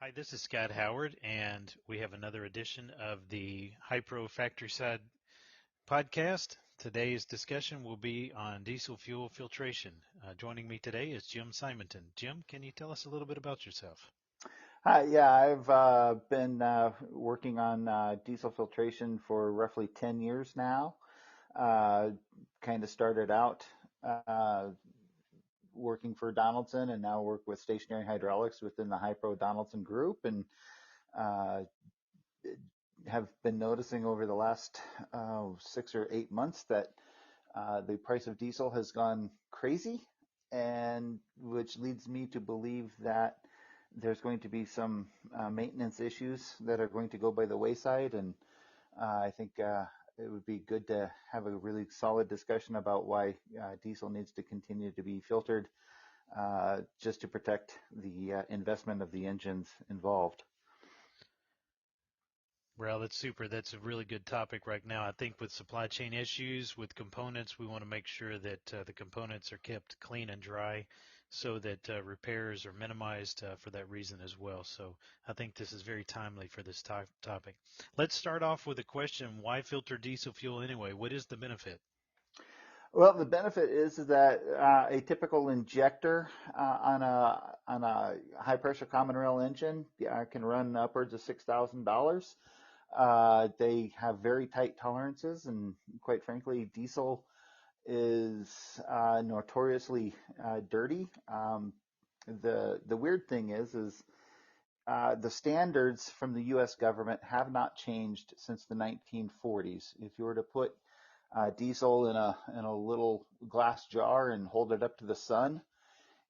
Hi, this is Scott Howard, and we have another edition of the Hy-Pro Factoryside Podcast. Today's discussion will be on diesel fuel filtration. Joining me today is Jim Simonton. Jim, can you tell us a little bit about yourself? Hi, yeah, I've been working on diesel filtration for roughly 10 years now. Uh, kind of started out uh, working for Donaldson and now work with stationary hydraulics within the Hy-Pro Donaldson group, and uh, have been noticing over the last 6 or 8 months that the price of diesel has gone crazy, and which leads me to believe that there's going to be some maintenance issues that are going to go by the wayside. And I think it would be good to have a really solid discussion about why diesel needs to continue to be filtered just to protect the investment of the engines involved. Well, that's super. That's a really good topic right now. I think with supply chain issues, with components, we want to make sure that the components are kept clean and dry so that repairs are minimized for that reason as well. So I think this is very timely for this topic. Let's start off with a question. Why filter diesel fuel anyway? What is the benefit? Well, the benefit is that a typical injector on a high pressure common rail engine can run upwards of $6,000. They have very tight tolerances, and quite frankly, diesel is notoriously dirty. The weird thing is the standards from the U.S. government have not changed since the 1940s. If you were to put diesel in a little glass jar and hold it up to the sun,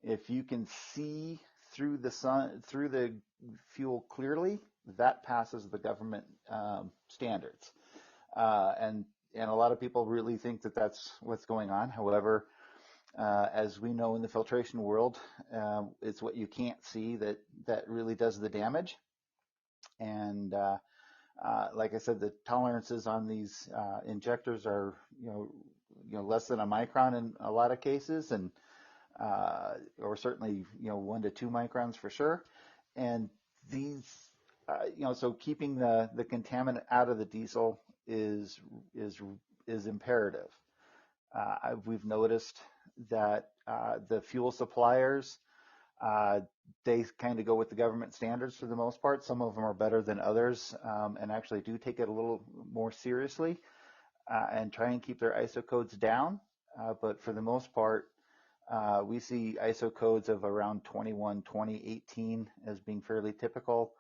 if you can see through the fuel clearly, that passes the government standards. And a lot of people really think that that's what's going on. However, as we know in the filtration world, it's what you can't see that really does the damage. And like I said, the tolerances on these injectors are less than a micron in a lot of cases, and or certainly 1 to 2 microns for sure. And these so keeping the contaminant out of the diesel is is imperative. We've noticed that the fuel suppliers, uh, they kind of go with the government standards for the most part. Some of them are better than others, and actually do take it a little more seriously and try and keep their ISO codes down. But for the most part, we see ISO codes of around 21, 20, 18 as being fairly typical.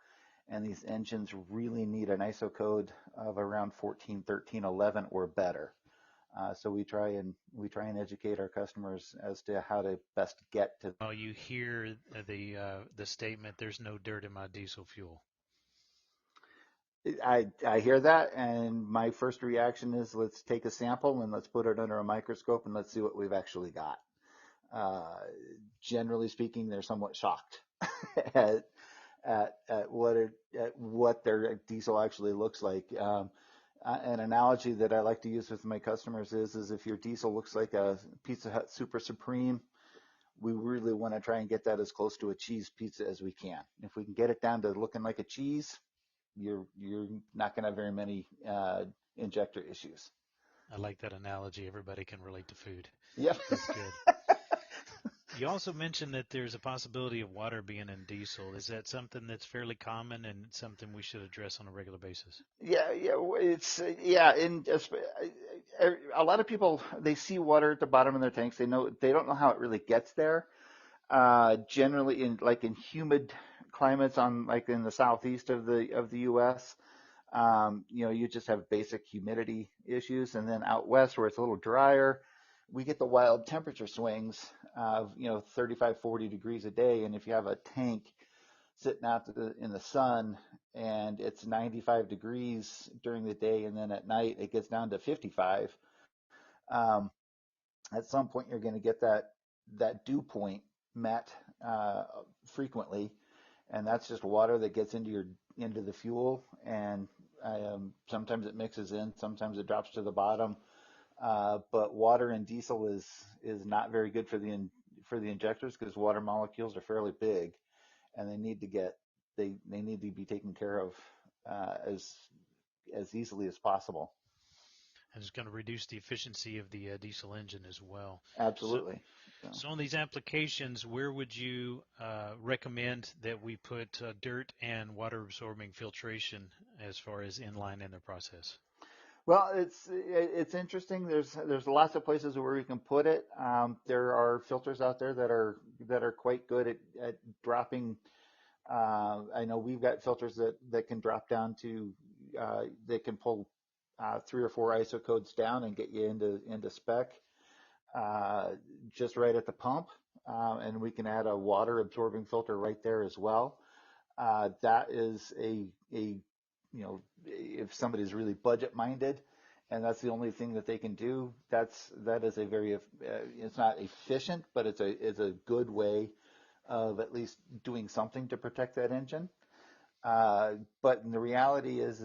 And these engines really need an ISO code of around 14, 13, 11 or better. So we try and educate our customers as to how to best get to. Oh, you hear the statement, "There's no dirt in my diesel fuel." I hear that, and my first reaction is let's take a sample and let's put it under a microscope and let's see what we've actually got. Uh, Generally speaking, they're somewhat shocked at at what their diesel actually looks like. An analogy that I like to use with my customers is if your diesel looks like a Pizza Hut Super Supreme, we really want to try and get that as close to a cheese pizza as we can. If we can get it down to looking like a cheese, you're not going to have very many injector issues. I like that analogy. Everybody can relate to food. Yep. That's good. You also mentioned that there's a possibility of water being in diesel. Is that something that's fairly common and something we should address on a regular basis? Yeah, yeah, it's yeah, and a lot of people, they see water at the bottom of their tanks. They don't know how it really gets there. Generally, in humid climates, on like in the southeast of the U.S., you just have basic humidity issues, and then out west where it's a little drier, we get the wild temperature swings of 35, 40 degrees a day. And if you have a tank sitting out in the sun and it's 95 degrees during the day, and then at night it gets down to 55, um, at some point you're going to get that dew point met frequently, and that's just water that gets into the fuel, and sometimes it mixes in, sometimes it drops to the bottom. But water in diesel is not very good for the injectors because water molecules are fairly big, and they need to get they need to be taken care of as easily as possible. And it's going to reduce the efficiency of the diesel engine as well. So, Absolutely. so on these applications, where would you recommend that we put dirt and water absorbing filtration as far as inline in the process? Well, it's interesting. There's lots of places where we can put it. There are filters out there that are quite good at dropping. I know we've got filters that can drop down to they can pull 3 or 4 ISO codes down and get you into spec just right at the pump, and we can add a water absorbing filter right there as well. That is if somebody's really budget minded and that's the only thing that they can do, that is a very it's not efficient, but it's a good way of at least doing something to protect that engine. But the reality is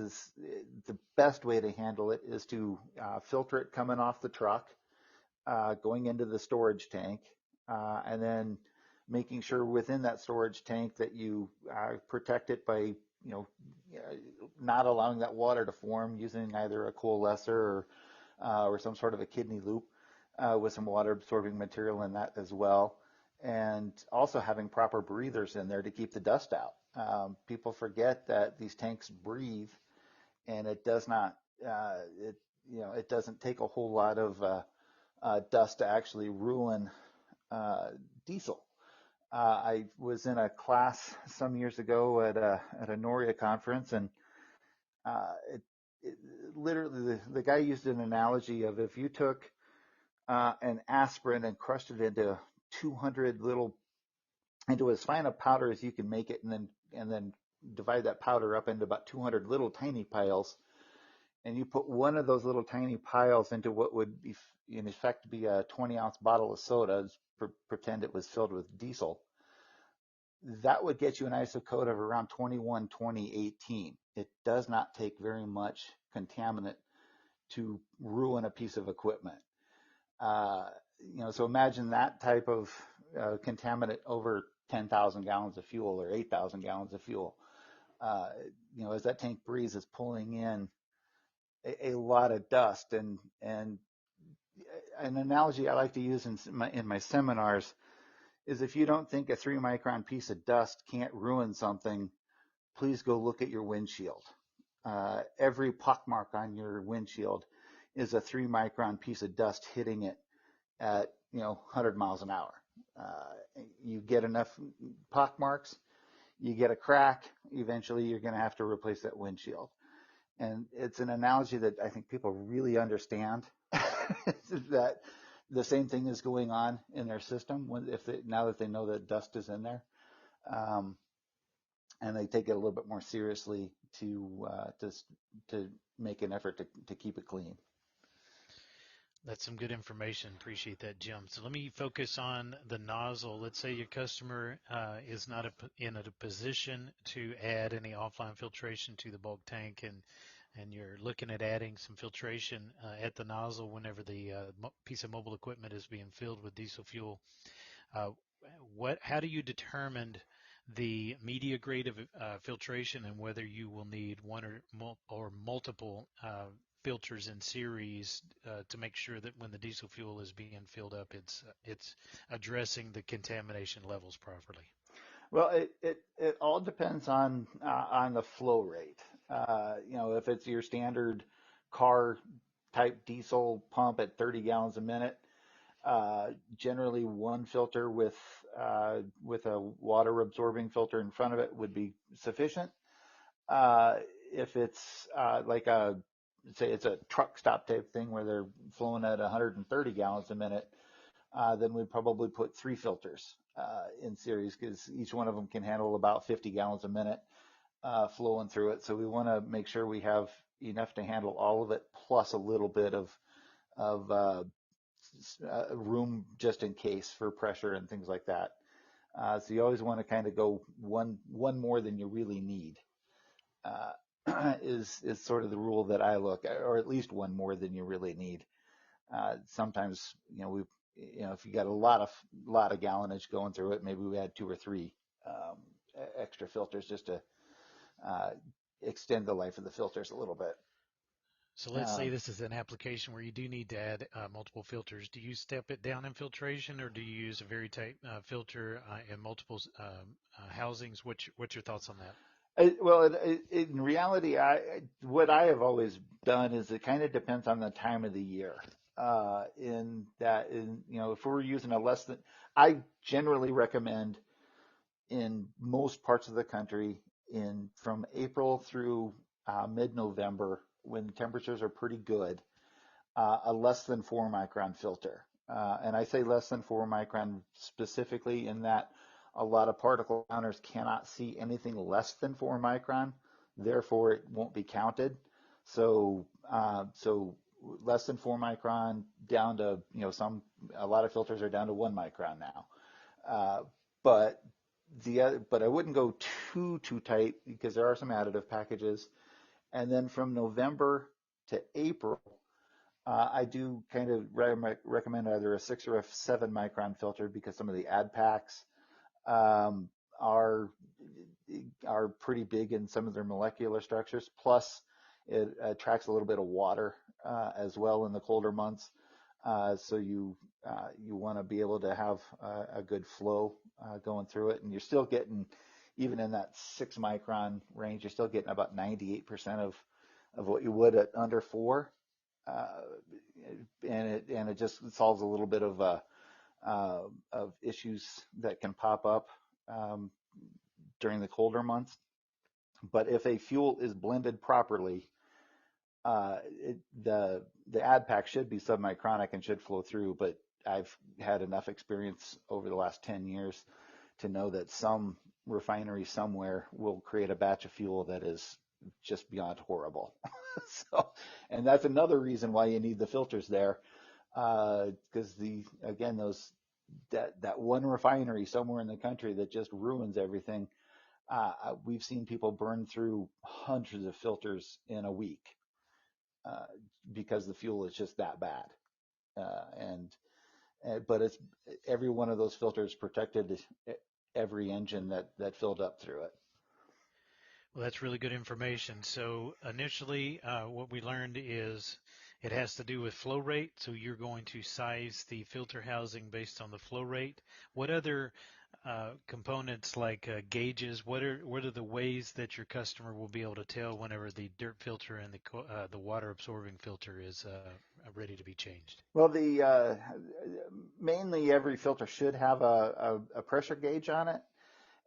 the best way to handle it is to filter it coming off the truck, going into the storage tank, and then making sure within that storage tank that you protect it by not allowing that water to form, using either a coalescer or some sort of a kidney loop with some water absorbing material in that as well, and also having proper breathers in there to keep the dust out. People forget that these tanks breathe, and it does not it doesn't take a whole lot of dust to actually ruin diesel. I was in a class some years ago at a NORIA conference, and literally the guy used an analogy of if you took an aspirin and crushed it into 200 into as fine a powder as you can make it, and then divide that powder up into about 200 little tiny piles, and you put one of those little tiny piles into what would be, in effect, be a 20-ounce bottle of soda, pretend it was filled with diesel, that would get you an ISO code of around 21-20-18. It does not take very much contaminant to ruin a piece of equipment. So imagine that type of contaminant over 10,000 gallons of fuel or 8,000 gallons of fuel. As that tank breathes, is pulling in a lot of dust. And an analogy I like to use in my seminars is if you don't think a 3-micron piece of dust can't ruin something, please go look at your windshield. Every pockmark on your windshield is a 3-micron piece of dust hitting it at 100 miles an hour. You get enough pockmarks, you get a crack, eventually you're going to have to replace that windshield. And it's an analogy that I think people really understand that the same thing is going on in their system now that they know that dust is in there, and they take it a little bit more seriously to make an effort to keep it clean. That's some good information. Appreciate that, Jim. So let me focus on the nozzle. Let's say your customer is not in a position to add any offline filtration to the bulk tank, and you're looking at adding some filtration at the nozzle whenever the piece of mobile equipment is being filled with diesel fuel. How do you determine the media grade of filtration and whether you will need one or multiple filters in series to make sure that when the diesel fuel is being filled up, it's addressing the contamination levels properly? Well, it all depends on the flow rate. If it's your standard car type diesel pump at 30 gallons a minute, generally one filter with a water absorbing filter in front of it would be sufficient. If it's say it's a truck stop type thing where they're flowing at 130 gallons a minute, then we'd probably put 3 filters in series, because each one of them can handle about 50 gallons a minute flowing through it. So we want to make sure we have enough to handle all of it, plus a little bit of room just in case for pressure and things like that. So you always want to kind of go one more than you really need. Is sort of the rule that I look at, or at least one more than you really need. Sometimes, if you got a lot of gallonage going through it, maybe we add 2 or 3 extra filters just to uh, extend the life of the filters a little bit. So let's say Um, this is an application where you do need to add multiple filters. Do you step it down in filtration, or do you use a very tight filter in multiple housings? What's your thoughts on that? In reality, what I have always done is it kind of depends on the time of the year. If we're using a less than, I generally recommend in most parts of the country in from April through mid-November when temperatures are pretty good, a less than 4 micron filter. And I say less than 4 micron specifically in that a lot of particle counters cannot see anything less than 4 micron, therefore it won't be counted. So less than 4 micron down to, a lot of filters are down to 1 micron now. Uh, but but I wouldn't go too tight because there are some additive packages. And then from November to April, I do kind of recommend either a 6 or a 7 micron filter because some of the ad packs um, are are pretty big in some of their molecular structures. Plus, it attracts a little bit of water as well in the colder months. So you want to be able to have a good flow going through it, and you're still getting, even in that 6 micron range, you're still getting about 98% of what you would at under 4. Uh, and it just solves a little bit of issues that can pop up um, during the colder months. But if a fuel is blended properly, uh, it, the ad pack should be submicronic and should flow through. But I've had enough experience over the last 10 years to know that some refinery somewhere will create a batch of fuel that is just beyond horrible. So, and that's another reason why you need the filters there, because those that one refinery somewhere in the country that just ruins everything. We've seen people burn through hundreds of filters in a week uh, because the fuel is just that bad. But it's every one of those filters protected every engine that filled up through it. Well, that's really good information. So initially, what we learned is it has to do with flow rate. So you're going to size the filter housing based on the flow rate. What other components like gauges? What are the ways that your customer will be able to tell whenever the dirt filter and the water absorbing filter is ready to be changed? Well, the mainly every filter should have a pressure gauge on it.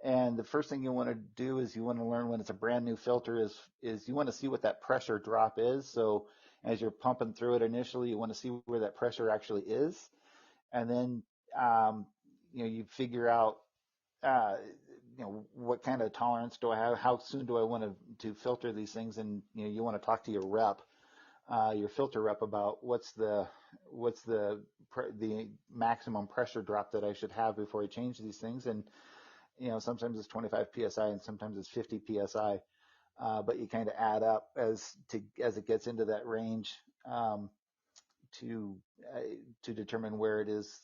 And the first thing you want to do is you want to learn when it's a brand new filter is you want to see what that pressure drop is. So as you're pumping through it initially, you want to see where that pressure actually is, and then um, you figure out uh, what kind of tolerance do I have? How soon do I want to filter these things? And you want to talk to your rep, your filter rep, about what's the maximum pressure drop that I should have before I change these things. And sometimes it's 25 psi and sometimes it's 50 psi, but you kind of add up as it gets into that range um, to uh, to determine where it is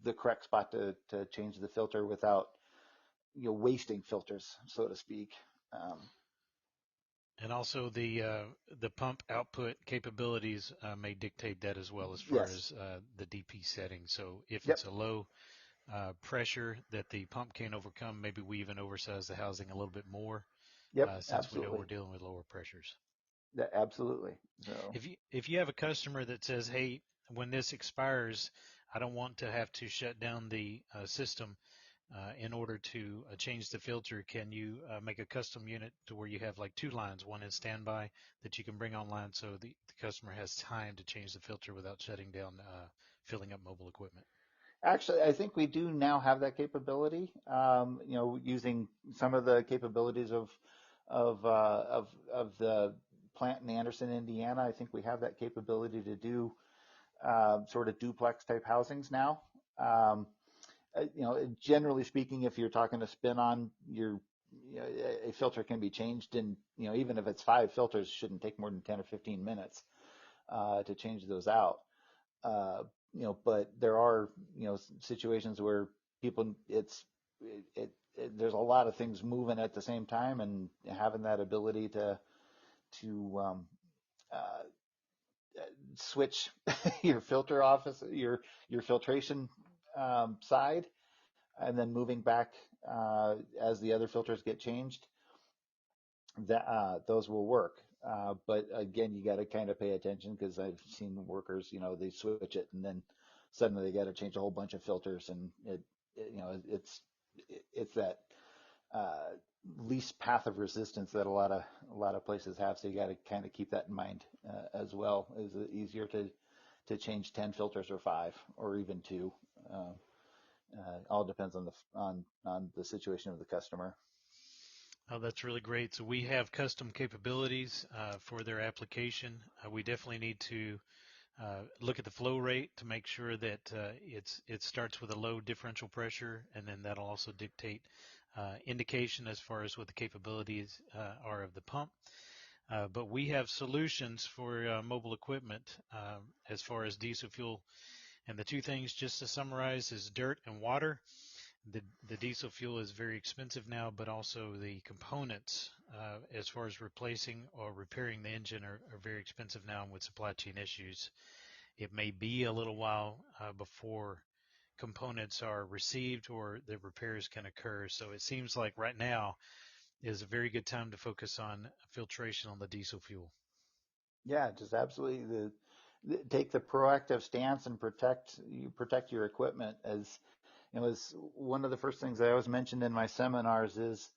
the correct spot to change the filter without wasting filters, so to speak. Um, And also the pump output capabilities may dictate that as well as far yes. as the DP setting. So if Yep. it's a low pressure that the pump can't overcome, maybe we even oversize the housing a little bit more Yep. since we know Absolutely. we're dealing with lower pressures. Absolutely. So If you have a customer that says, "Hey, when this expires, I don't want to have to shut down the system in order to change the filter," can you make a custom unit to where you have like two lines, one in standby that you can bring online so the customer has time to change the filter without shutting down, filling up mobile equipment? actually, I think we do now have that capability. Using some of the capabilities of the plant in Anderson, Indiana, I think we have that capability to do sort of duplex type housings now. Um, Generally speaking, if you're talking to spin on a filter can be changed in, even if it's 5 filters, it shouldn't take more than 10 or 15 minutes to change those out. Uh, but there are, situations where people, it's there's a lot of things moving at the same time, and having that ability to uh, switch your filter office, your filtration side, and then moving back as the other filters get changed, that those will work. But again, you got to kind of pay attention, because I've seen workers, they switch it and then suddenly they got to change a whole bunch of filters, and it's that uh, least path of resistance that a lot of places have. So you got to kind of keep that in mind as well. Is it easier to change 10 filters or 5 or even 2? All depends on the situation of the customer. Oh, that's really great. So we have custom capabilities for their application. We definitely need to look at the flow rate to make sure that it starts with a low differential pressure, and then that'll also dictate indication as far as what the capabilities are of the pump. But we have solutions for mobile equipment as far as diesel fuel. And the two things, just to summarize, is dirt and water. The diesel fuel is very expensive now, but also the components as far as replacing or repairing the engine are very expensive now, and with supply chain issues. It may be a little while before components are received or the repairs can occur. So it seems like right now is a very good time to focus on filtration on the diesel fuel. Yeah, just absolutely take the proactive stance and protect your equipment. As it was one of the first things I always mentioned in my seminars, is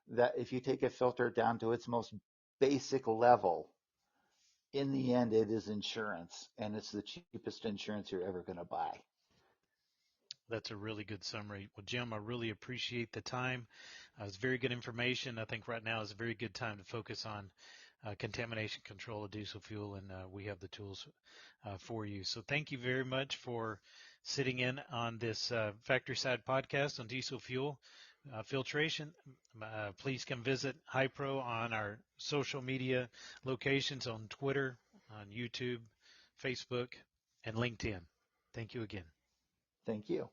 that if you take a filter down to its most basic level, in the end it is insurance, and it's the cheapest insurance you're ever going to buy. That's a really good summary. Well, Jim, I really appreciate the time. It's very good information. I think right now is a very good time to focus on contamination control of diesel fuel, and we have the tools for you. So thank you very much for sitting in on this Factoryside podcast on diesel fuel filtration. Please come visit Hy-Pro on our social media locations on Twitter, on YouTube, Facebook, and LinkedIn. Thank you again. Thank you.